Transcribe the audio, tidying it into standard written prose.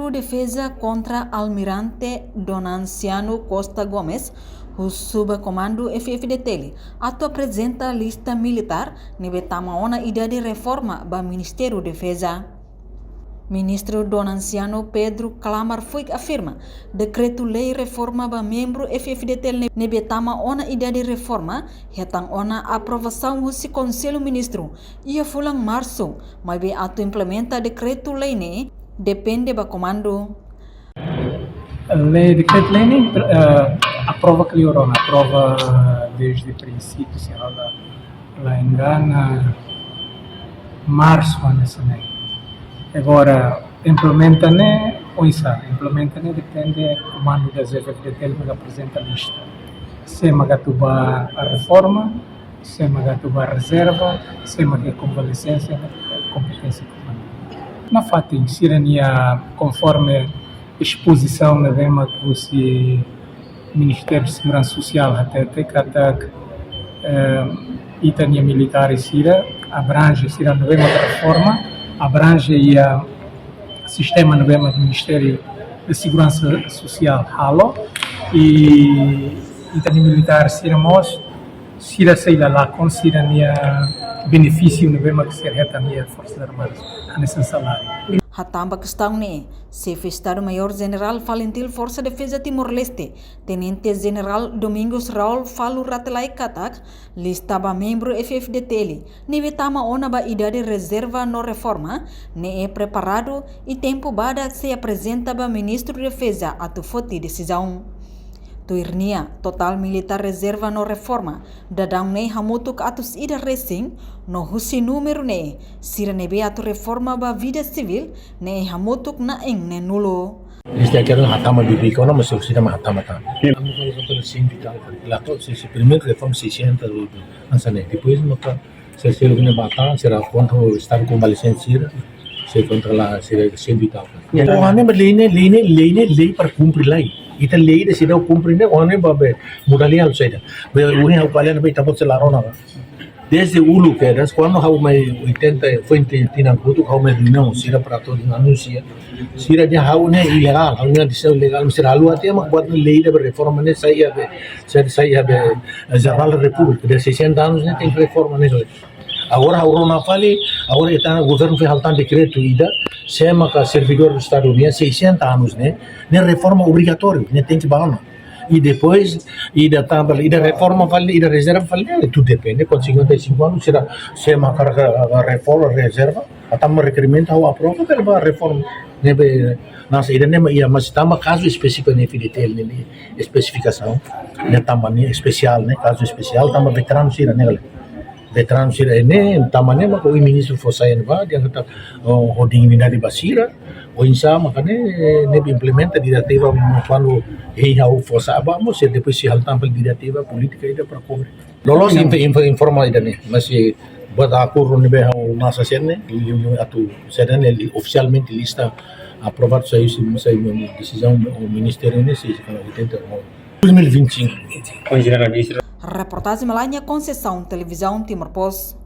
Ministro Defesa contra Almirante Donanciano Costa Gomes, o subcomando FFDT, atu apresenta a lista militar nível tamaona idade reforma ba Ministério Defesa. Ministro Donanciano Pedro Clamar foi afirma decreto-lei reforma ba membro FFDT nebe tamaona idade reforma hetang ona aprovação do Conselho Ministro ia fulang março, mas be atu implementa decreto-lei ne depende ba comando. A lei decreto-lei nem aprova que aprova desde o princípio, se ela engana março nessa lei. Agora implementa depende do comando das FFDT que apresenta a lista. Se magatuba a reforma, se magatuba a reserva, se magatuba a convalescência, competência comando. Na fatin, sirania conforme exposição na vema que o Ministério de Segurança Social até Itania Militar e Sira abrange Sira na vema da reforma, abrange o sistema na vema do Ministério de Segurança Social halo e Itania Militar Sira mos Sira seila lá com Sira nia benefício na vema que ser reta nia Forças Armadas nesse salário. Hatamba questão ne, Chefe Estado-Maior-General Valentil Força Defesa Timor-Leste, Tenente General Domingos Raul Falu Ratelai Katak, listaba membro FFDT, nível tama ona ba idade reserva no reforma, ne é preparado e tempo bada se apresenta ba Ministro de Defesa atu foti decisão. Tuirnia, total militar reserva no reforma, dadang ne hamutuk atus ida racing, no husi número ne, sira nebe atu reforma ba vida civil, ne hamutuk na eng ne nulo. Este quero hatama bíblica, não mas eu sira hatama tá. Vamos falar sobre sindical, lá todo se primeiro reforma 600 ansane, depois nota se que bata, será contra o estado convalescente se contra lá será sindical. O ane lei para cumprir lei. Ita lei de sida cumprir ne one babe mudali al saida. Be uhi au kalian be tapot se larona. Desde ulu que das quando hau mai 80 foi tinang kutu hau mai não sira para todo anuncia. Sira dia hau ne ilegal, hau ne disse legal, mas alu até mak buat lei de reforma ne saya be Jornal República de 600 anos ne tem reforma ne. Agora hau na fali, agora está o governo fez altan decreto ida, chama que servidor do Estado Unido 600 anos né reforma obrigatória, né tem que banar. E depois ida também ida reforma vale ida reserva vale, tudo depende, com 55 anos será chama a reforma reserva, até um requerimento ao aprova pela reforma, né nessa ida nem ia mas tama caso específico ne FDT ne especificação, né também especial, né caso especial tama veterano sira né veterano sira ini tamane mak o ministro fosayan ba dia kata o dignidade basira o insa makane ne implementa diretiva quando hau fosa ba mo se depois se hal tampil diretiva política ida para cobrir lolos informal ida ne masih buat acordo ne be hau nasa sene atu sedane oficialmente lista aprovado saiu decisão o ministério ne se kalau 2025. Reportagem Melania Conceição, Televisão Timor-Post.